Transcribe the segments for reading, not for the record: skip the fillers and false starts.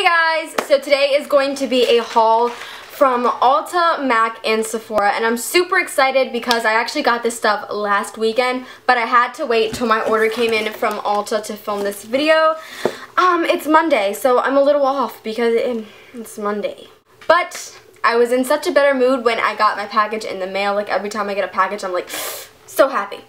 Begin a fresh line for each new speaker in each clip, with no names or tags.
Guys, so today is going to be a haul from Ulta, MAC, and Sephora, and I'm super excited because I actually got this stuff last weekend, but I had to wait till my order came in from Ulta to film this video. It's Monday, so I'm a little off because it's Monday. But I was in such a better mood when I got my package in the mail. Like, every time I get a package, I'm like, so happy.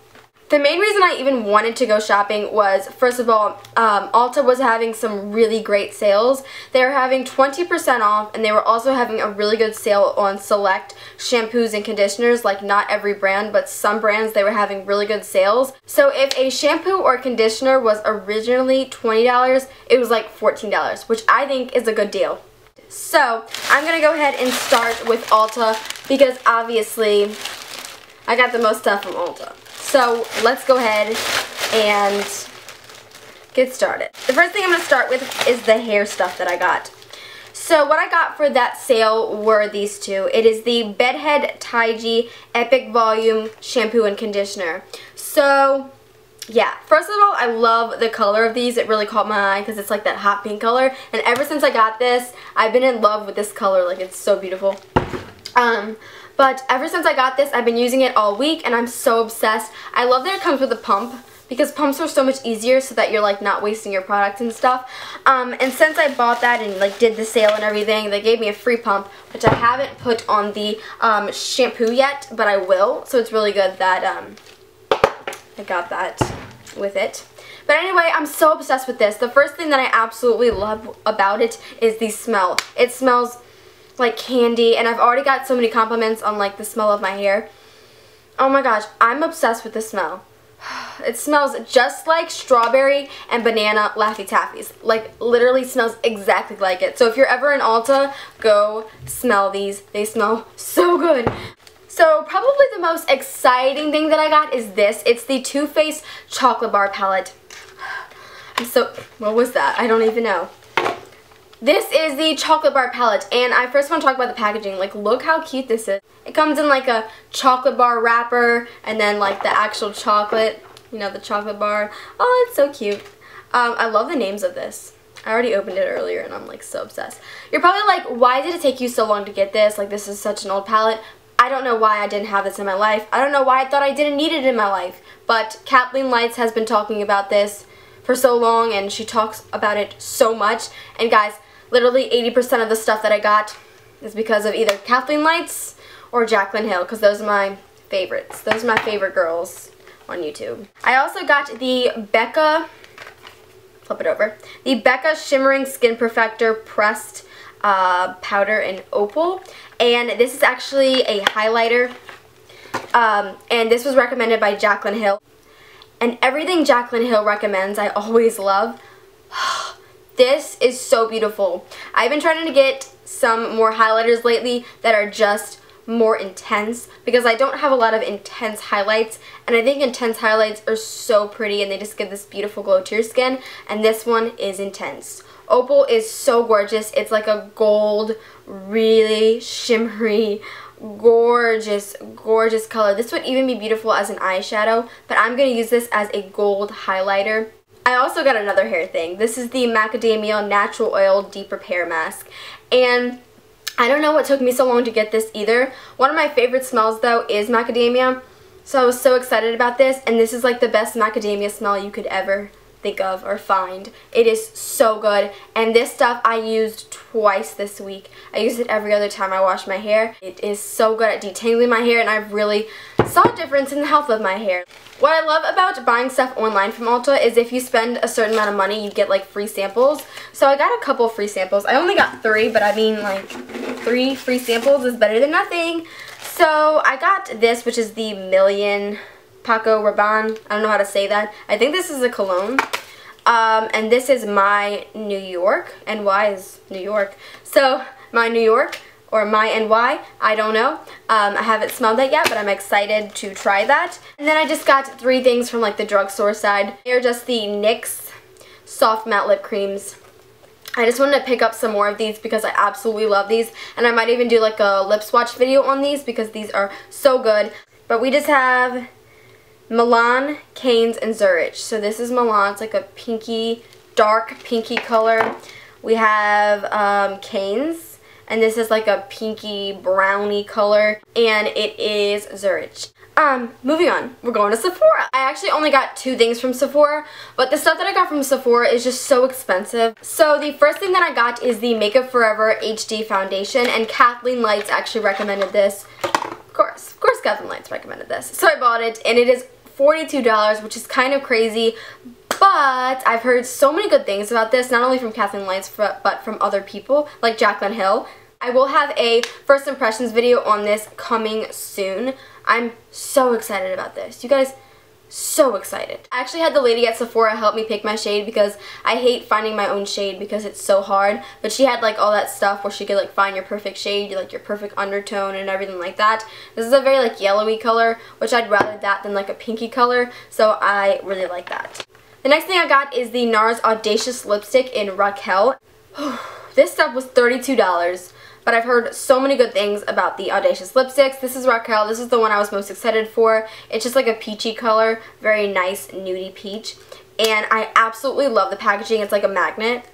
The main reason I even wanted to go shopping was, first of all, Ulta was having some really great sales. They were having 20% off, and they were also having a really good sale on select shampoos and conditioners. Like, not every brand, but some brands, they were having really good sales. So if a shampoo or conditioner was originally $20, it was like $14, which I think is a good deal. So I'm going to go ahead and start with Ulta because obviously I got the most stuff from Ulta. So let's go ahead and get started. The first thing I'm going to start with is the hair stuff that I got. So what I got for that sale were these two. It is the Bedhead Taiji Epic Volume Shampoo and Conditioner. So yeah, first of all, I love the color of these. It really caught my eye because it's like that hot pink color. And ever since I got this, I've been in love with this color. Like, it's so beautiful. But ever since I got this, I've been using it all week, and I'm so obsessed. I love that it comes with a pump, because pumps are so much easier so that you're like not wasting your product and stuff. And since I bought that and like did the sale and everything, they gave me a free pump, which I haven't put on the shampoo yet, but I will. So it's really good that I got that with it. But anyway, I'm so obsessed with this. The first thing that I absolutely love about it is the smell. It smells like candy, and I've already got so many compliments on like the smell of my hair. Oh my gosh, I'm obsessed with the smell. It smells just like strawberry and banana Laffy Taffies. Like, literally smells exactly like it. So if you're ever in Ulta, go smell these. They smell so good. So probably the most exciting thing that I got is this. It's the Too Faced Chocolate Bar Palette. What was that? I don't even know. This is the chocolate bar palette, and I first want to talk about the packaging. Like, look how cute this is. It comes in like a chocolate bar wrapper, and then like the actual chocolate, you know, the chocolate bar. Oh, it's so cute. I love the names of this. I already opened it earlier, and I'm like so obsessed. You're probably like, why did it take you so long to get this? Like, this is such an old palette. I don't know why I didn't have this in my life. I don't know why I thought I didn't need it in my life. But Kathleen Lights has been talking about this for so long, and she talks about it so much. And guys, literally 80% of the stuff that I got is because of either Kathleen Lights or Jaclyn Hill, because those are my favorites. Those are my favorite girls on YouTube. I also got the Becca, flip it over, the Becca Shimmering Skin Perfector Pressed Powder in Opal. And this is actually a highlighter. And this was recommended by Jaclyn Hill. And everything Jaclyn Hill recommends, I always love. This is so beautiful. I've been trying to get some more highlighters lately that are just more intense, because I don't have a lot of intense highlights, and I think intense highlights are so pretty and they just give this beautiful glow to your skin, and this one is intense. Opal is so gorgeous. It's like a gold, really shimmery, gorgeous, gorgeous color. This would even be beautiful as an eyeshadow, but I'm going to use this as a gold highlighter. I also got another hair thing. This is the Macadamia Natural Oil Deep Repair Mask. And I don't know what took me so long to get this either. One of my favorite smells though is macadamia. So I was so excited about this, and this is like the best macadamia smell you could ever think of or find. It is so good, and this stuff I used twice this week. I use it every other time I wash my hair. It is so good at detangling my hair, and I've really saw a difference in the health of my hair. What I love about buying stuff online from Ulta is if you spend a certain amount of money, you get like free samples. So I got a couple free samples. I only got 3, but I mean, like, 3 free samples is better than nothing. So I got this, which is the Million Paco Rabanne. I don't know how to say that. I think this is a cologne. And this is My New York. NY is New York. So, My New York, or My NY, I don't know. I haven't smelled that yet, but I'm excited to try that. And then I just got 3 things from like the drugstore side. They're just the NYX Soft Matte Lip Creams. I just wanted to pick up some more of these because I absolutely love these. And I might even do like a lip swatch video on these because these are so good. But we just have Milan, Cane's, and Zurich. So this is Milan. It's like a pinky, dark pinky color. We have Canes, and this is like a pinky brownie color, and it is Zurich. Moving on, we're going to Sephora. I actually only got 2 things from Sephora, but the stuff that I got from Sephora is just so expensive. So the first thing that I got is the Makeup Forever HD Foundation, and Kathleen Lights actually recommended this. Of course Kathleen Lights recommended this. So I bought it, and it is $42, which is kind of crazy, but I've heard so many good things about this, not only from Kathleen Lights, but from other people, like Jaclyn Hill. I will have a first impressions video on this coming soon. I'm so excited about this. You guys, so excited. I actually had the lady at Sephora help me pick my shade because I hate finding my own shade because it's so hard. But she had like all that stuff where she could like find your perfect shade, like your perfect undertone and everything like that. This is a very like yellowy color, which I'd rather that than like a pinky color. So I really like that. The next thing I got is the NARS Audacious Lipstick in Raquel. This stuff was $32. But I've heard so many good things about the Audacious lipsticks. This is Raquel. This is the one I was most excited for. It's just like a peachy color, very nice nudie peach. And I absolutely love the packaging. It's like a magnet.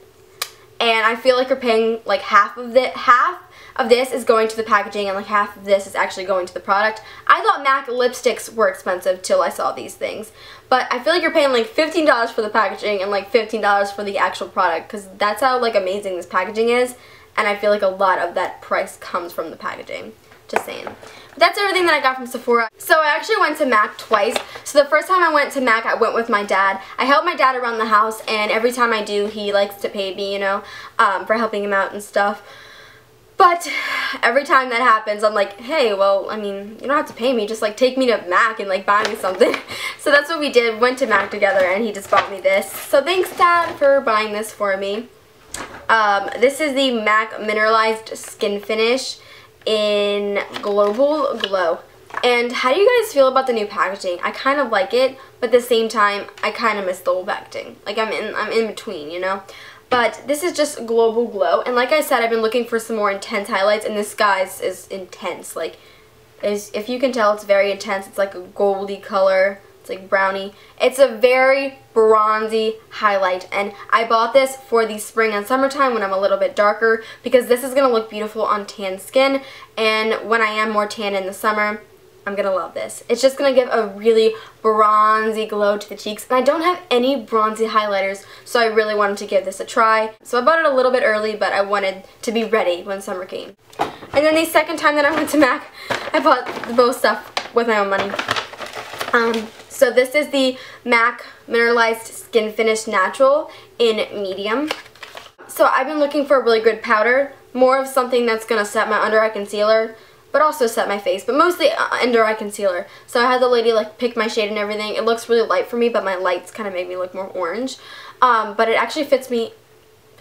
And I feel like you're paying like half of this is going to the packaging and like half of this is actually going to the product. I thought MAC lipsticks were expensive till I saw these things. But I feel like you're paying like $15 for the packaging and like $15 for the actual product, because that's how like amazing this packaging is. And I feel like a lot of that price comes from the packaging. Just saying. But that's everything that I got from Sephora. So I actually went to MAC twice. So the first time I went to MAC, I went with my dad. I help my dad around the house, and every time I do, he likes to pay me, you know, for helping him out and stuff. But every time that happens, I'm like, hey, well, I mean, you don't have to pay me. Just, like, take me to MAC and, like, buy me something. So that's what we did. Went to MAC together, and he just bought me this. So thanks, Dad, for buying this for me. This is the MAC Mineralized Skin Finish in Global Glow. And how do you guys feel about the new packaging? I kind of like it, but at the same time, I kind of miss the old packaging. Like, I'm in between, you know? But this is just Global Glow. And like I said, I've been looking for some more intense highlights, and this, guys, is intense. Like, if you can tell, it's very intense. It's like a goldy color. It's like brownie. It's a very bronzy highlight, and I bought this for the spring and summertime when I'm a little bit darker, because this is going to look beautiful on tan skin, and when I am more tan in the summer, I'm going to love this. It's just going to give a really bronzy glow to the cheeks, and I don't have any bronzy highlighters, so I really wanted to give this a try. So I bought it a little bit early, but I wanted to be ready when summer came. And then the second time that I went to MAC, I bought both stuff with my own money. So this is the MAC Mineralized Skin Finish Natural in medium. So I've been looking for a really good powder, more of something that's going to set my under eye concealer, but also set my face, but mostly under eye concealer. So I had the lady like pick my shade and everything. It looks really light for me, but my lights kind of make me look more orange. But it actually fits me.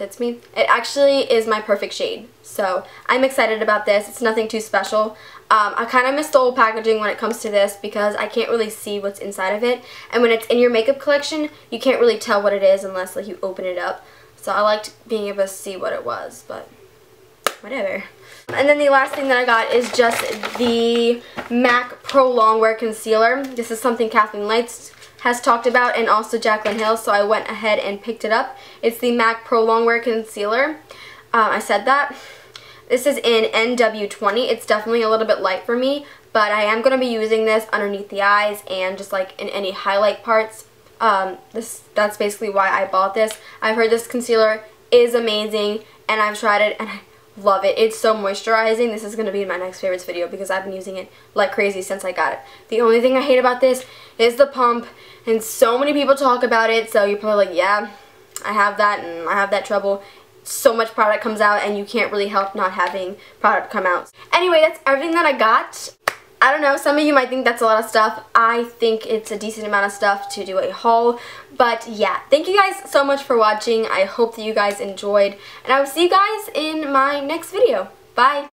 It actually is my perfect shade. So I'm excited about this. It's nothing too special. I kind of miss the old packaging when it comes to this, because I can't really see what's inside of it. And when it's in your makeup collection, you can't really tell what it is unless like you open it up. So I liked being able to see what it was, but whatever. And then the last thing that I got is just the MAC Pro Longwear Concealer. This is something Kathleen Lights has talked about, and also Jaclyn Hill, so I went ahead and picked it up. It's the MAC Pro Longwear Concealer. I said that. This is in NW20. It's definitely a little bit light for me, but I am going to be using this underneath the eyes and just like in any highlight parts. That's basically why I bought this. I've heard this concealer is amazing, and I've tried it, and I love it. It's so moisturizing. This is going to be my next favorites video because I've been using it like crazy since I got it. The only thing I hate about this is the pump, and so many people talk about it, so you're probably like, yeah, I have that, and I have that trouble. So much product comes out, and you can't really help not having product come out. Anyway, that's everything that I got. I don't know, some of you might think that's a lot of stuff. I think it's a decent amount of stuff to do a haul. But yeah, thank you guys so much for watching. I hope that you guys enjoyed, and I will see you guys in my next video. Bye!